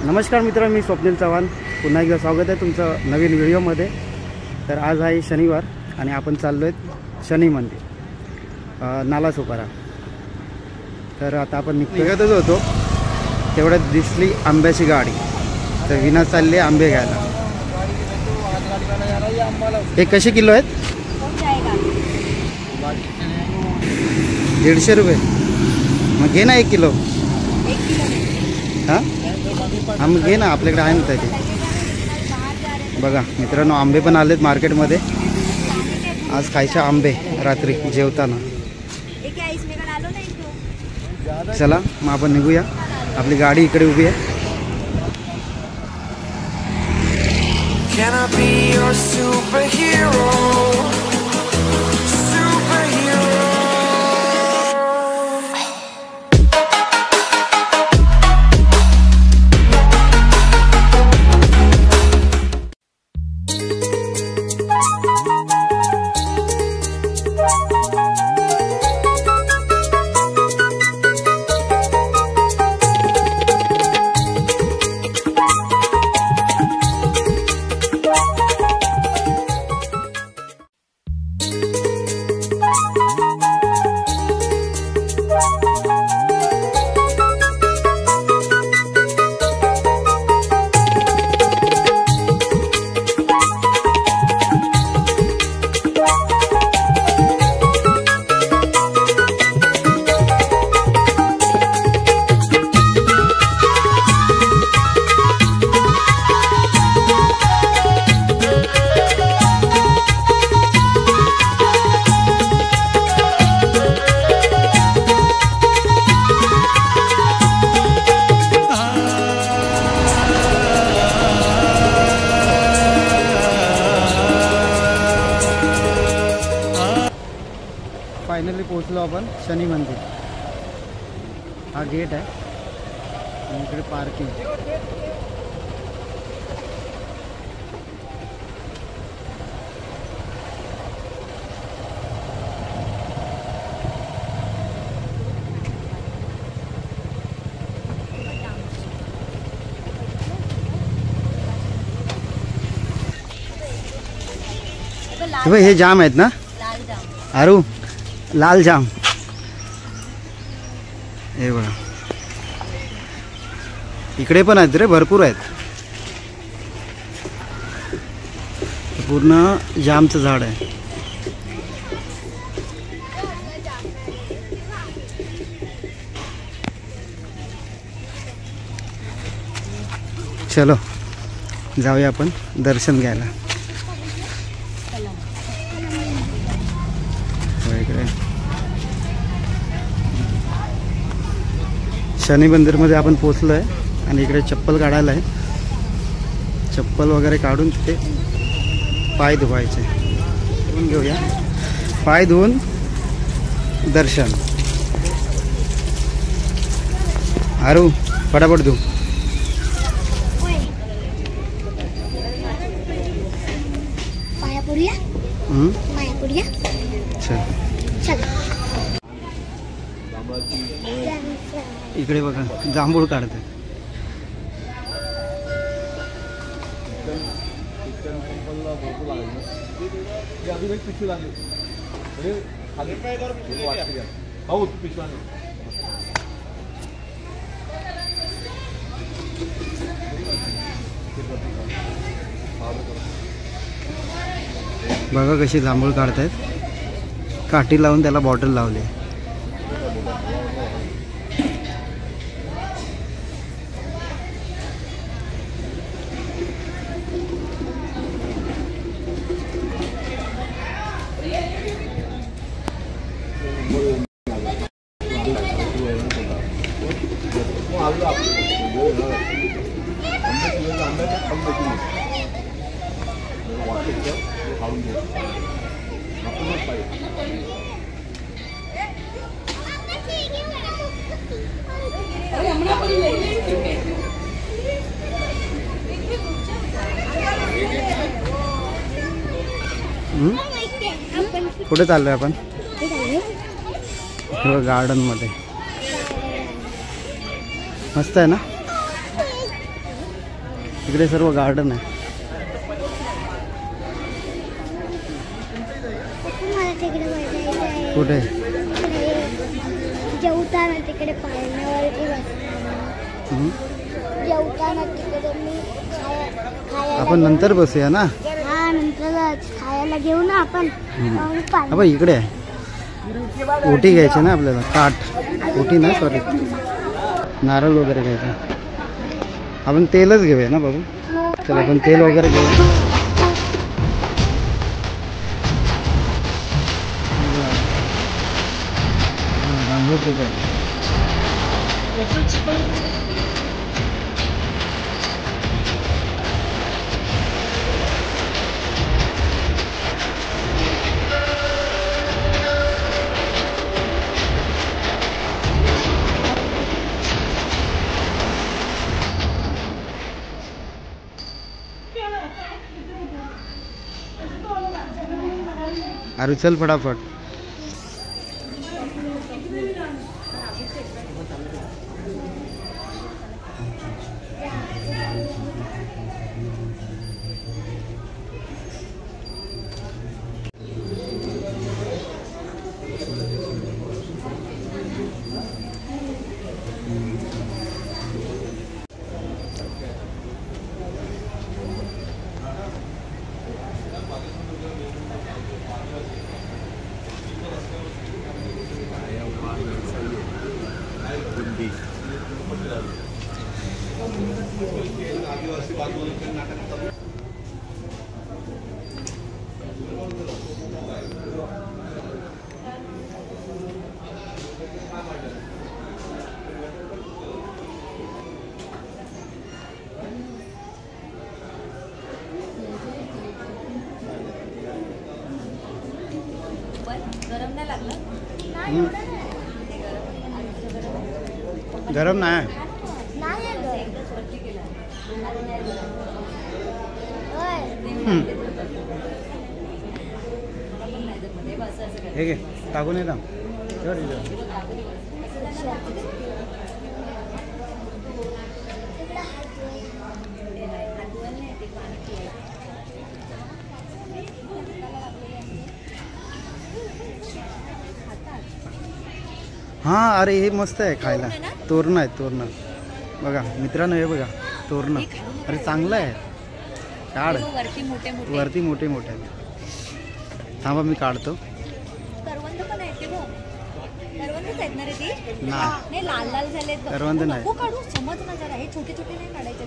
नमस्कार मित्रांनो, मी स्वप्नील चव्हाण पुन्हा एकदा स्वागत आहे तुमचं नवीन व्हिडिओमध्ये। तर आज आहे शनिवार आणि आपण चाललो आहे शनी मंदिर नालासोपारा। तर आता आपण निघतच होतो तेवढ्यात दिसली आंब्याची गाडी। तर विना चालले आंबे घ्यायला। हे कसे किलो आहेत? 150 रुपये। मग घे ना 1 किलो। हां हां मग घे ना, आपल्याकडे आहे ना ते। बघा मित्रांनो, आंबे पण आलेत मार्केटमध्ये। आज खायचे आंबे रात्री जेवताना। चला मग आपण निघूया, आपली गाडी इकडे उभी आहे। Can I be your superhero? Finally पोहोचलो आपण शनी मंदिर। हा गेट आहे आणि इकडे पार्किंग। हे जाम आहेत ना? आरू लाल जाम हे बघा, इकडे पण आहेत रे, भरपूर आहेत। पूर्ण जामचं झाड आहे। चलो जाऊया आपण दर्शन घ्यायला। शनी मंदिरमध्ये आपण पोचलो आहे आणि इकडे चप्पल काढायला आहे। चप्पल वगैरे काढून तिथे पाय धुवायचे। धुवून घेऊया, पाय धुवून दर्शन। आरू फटाफट धु। इकडे बघा जांभूळ काढते। बघा कशी जांभूळ काढतायत, काठी लावून त्याला बॉटल लावली। कुठे चाललोय आपण? गार्डन मध्ये। मस्त आहे ना? इकडे सर्व गार्डन आहे. कुठे जेवताना तिकडे पाळण्यावरती जेवताना तिकडे मी आपण नंतर बसूया ना. हा नंतरच खायला घेऊ ना आपण. आपण इकडे ओटी घ्यायची ना आपल्याला. काठ ओटी ना सॉरी नारळ वगैरे घ्यायचं. आपण तेलच घेऊया ना बाबू. चल आपण तेल वगैरे घेऊ. अरे चल फटाफट. गरम नाही. हे घे टाकून येत. हां अरे हे मस्त आहे खायला. तोरणं आहेत तोरणं. बघा मित्रांनो हे बघा तोरणं. अरे चांगलं आहे. काढ. वरती मोठे मोठे आहेत. थांबा मी काढतो. नाही लाल लाल झाले करवंद नाही. काढू समज ना जरा. हे छोटे छोटे नाही काढायचे.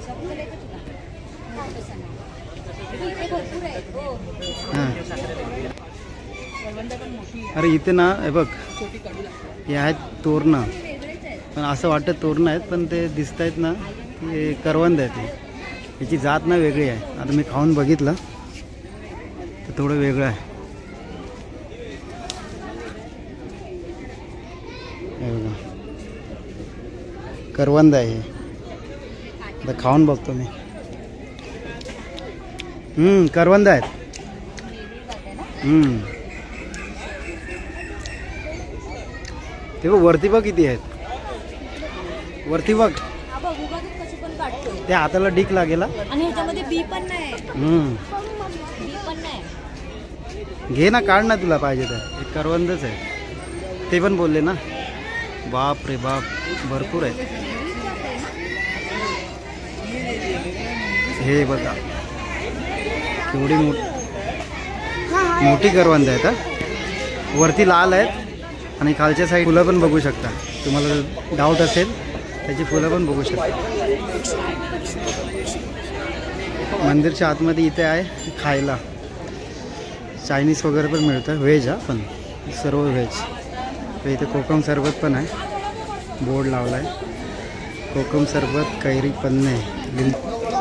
अरे इथे ना हे बघ हे आहेत तोरणं. पण असं वाटतं तोरणं आहेत पण ते दिसत आहेत ना ते करवंद आहेत. याची जात ना वेगळी आहे. आता मी खाऊन बघितलं तर थोडं वेगळं आहे. करवंद आहे हे. आता खाऊन बघतो मी. करवंद आहेत. ते बघ वरती बघ किती आहेत. वरती बघ. ते हाताला डीक लागेल. आणि ह्याच्यामध्ये बी पण नाही. बी पण नाही. घे ना काढ ना तुला पाहिजे तर. एक करवंदच आहे. ते पण बोलले ना. बाप रे बाप भरपूर आहे. हे बघा एवढी मोठी करवंद आहेत. वरती लाल आहेत आणि खालच्या साईड फुलं पण बघू शकता. तुम्हाला डाऊट असेल त्याची फुलं पण बघू शकता. मंदिरच्या आतमध्ये इथे आहे खायला. चायनीज वगैरे पण मिळतं. व्हेज हा पण सर्व व्हेज. तर इथे कोकम सरबत पण आहे. बोर्ड लावला आहे. कोकम सरबत कैरी पन्ने.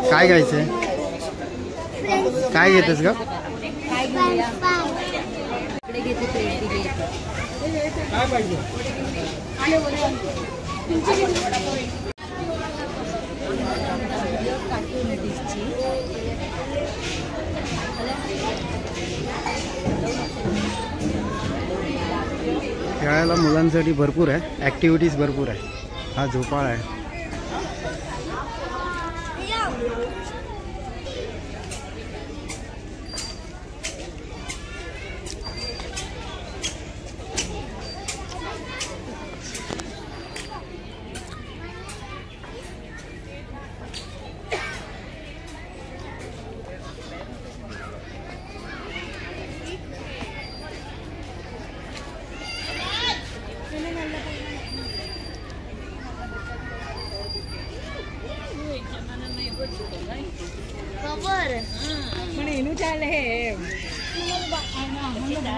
काय घ्यायचं आहे. काय घेतेस का. काय पाहिजे. खेळायला मुलांसाठी भरपूर आहे. ॲक्टिव्हिटीज भरपूर आहे. हा झोपाळा आहे. खबर मने इनु चाले हे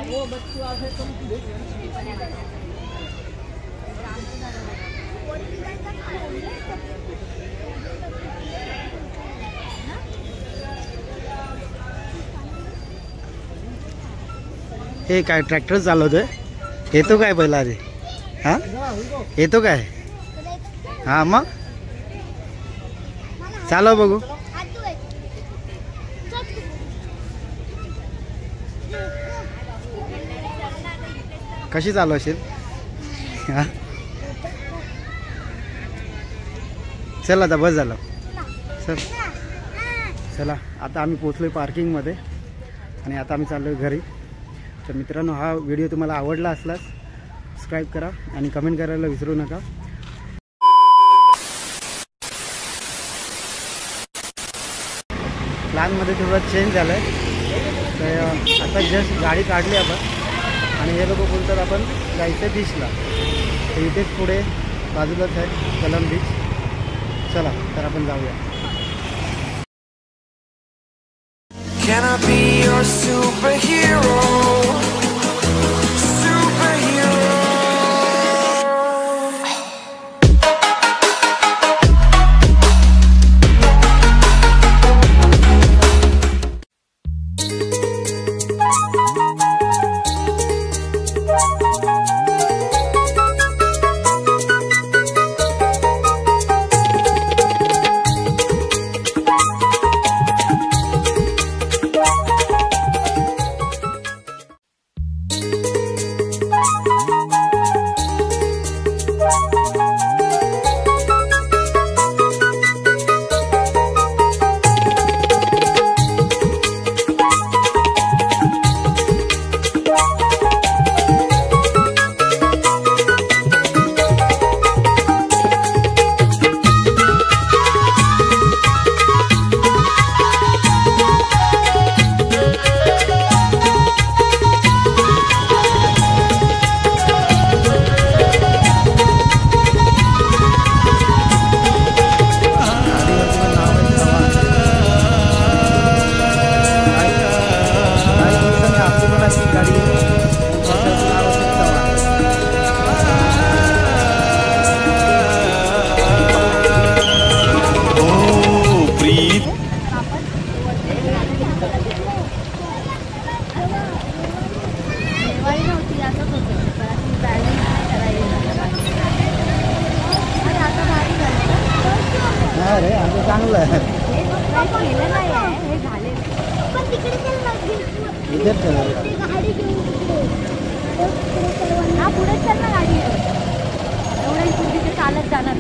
वो बच्चू आवे तुम हे काय ट्रॅक्टर चालवतोय? येतो काय पहिला रे? हा येतो काय? हा मग चालव बघू. कशी चालवशील? हा चल आता बस झालं. चल चला आता आम्ही पोचलोय पार्किंगमध्ये आणि आता आम्ही चाललोय घरी. तर मित्रांनो, हा व्हिडिओ तुम्हाला आवडला असल्यास सबस्क्राईब करा आणि कमेंट करायला विसरू नका. प्लॅनमध्ये थोडं चेंज झालं आहे. तर आता जस्ट गाडी काढली आपण आणि हे लोक बोलतात आपण जायचं बीचला. तर इथेच पुढे बाजूलाच आहे कलम बीच. चला तर आपण जाऊया. Can I be your superhero? Superhero. अरे आता चांगलं आहे.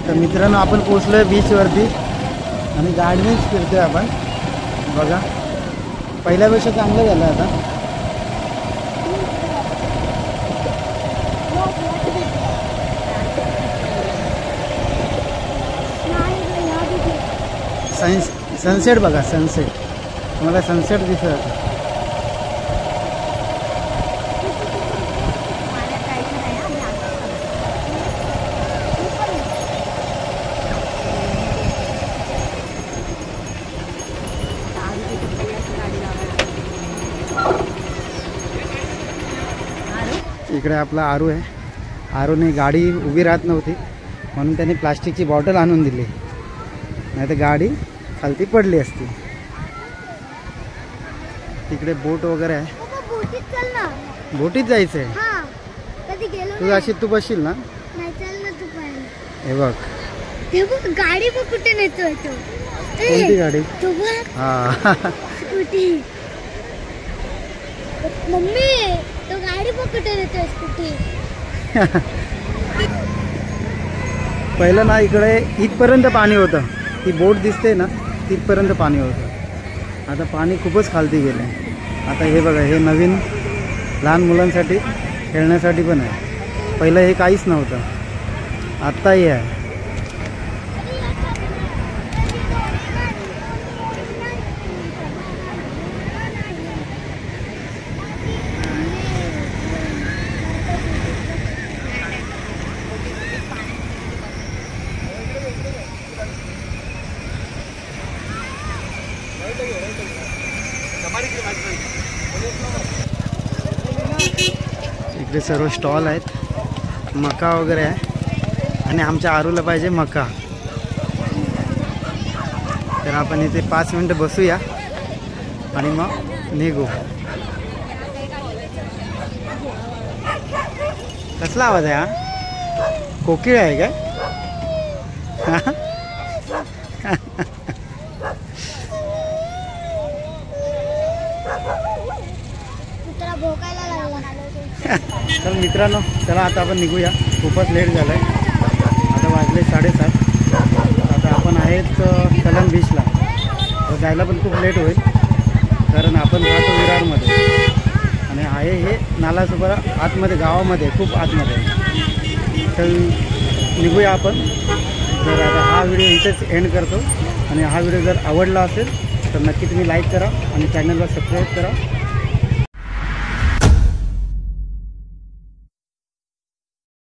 तर मित्रांनो, आपण पोचलोय बीचवरती आणि गाडीनेच फिरतोय आपण. बघा, पहिल्यापेक्षा चांगलं झालं आता. सनसेट बघा, सनसेट तुम्हाला सनसेट दिसत. इकडे आपला आरू आहे. आरूने गाडी उभी राहत नव्हती म्हणून त्याने प्लास्टिकची बॉटल आणून दिली, नाही तर गाडी खालती पडली असती. तिकडे बोट वगैरे आहे. बोटीत जायचंय. तू अशी तू बसशील ना? हे बघ गाडी बघ कुठे नेतोय तो. कोणती गाडी? हा स्कूटी. मम्मी तो गाडी बघ कुठे नेतोय स्कूटी. पहिलं ना इकडे इथपर्यंत पाणी होतं. ती बोट दिसते ना, तिथपर्यंत पाणी होतं. आता पाणी खूपच खालती गेलं आहे. आता हे बघा, हे नवीन लहान मुलांसाठी खेळण्यासाठी पण आहे. पहिलं हे काहीच नव्हतं, आत्ताही आहे. इकडे सर्व स्टॉल आहेत, मका वगैरे आहे आणि आमच्या आरूला पाहिजे मका. तर आपण इथे 5 मिनटं बसूया आणि मग निघू. कसला आवाज आहे हा? कोकिळ आहे काय? तर मित्रांनो, चला आता आपण निघूया. खूपच लेट झालं आहे, आता वाजले 7:30. आता आपण आहेत कलंग बीचला. तर जायला पण खूप लेट होईल, कारण आपण राहतो विरारमध्ये आणि आहे हे नालासोपारा आतमध्ये, गावामध्ये, खूप आतमध्ये. तर निघूया आपण. तर आता हा व्हिडिओ इथेच एंड करतो आणि हा व्हिडिओ जर आवडला असेल तर नक्की तुम्ही लाईक करा आणि चॅनलला सबस्क्राईब करा.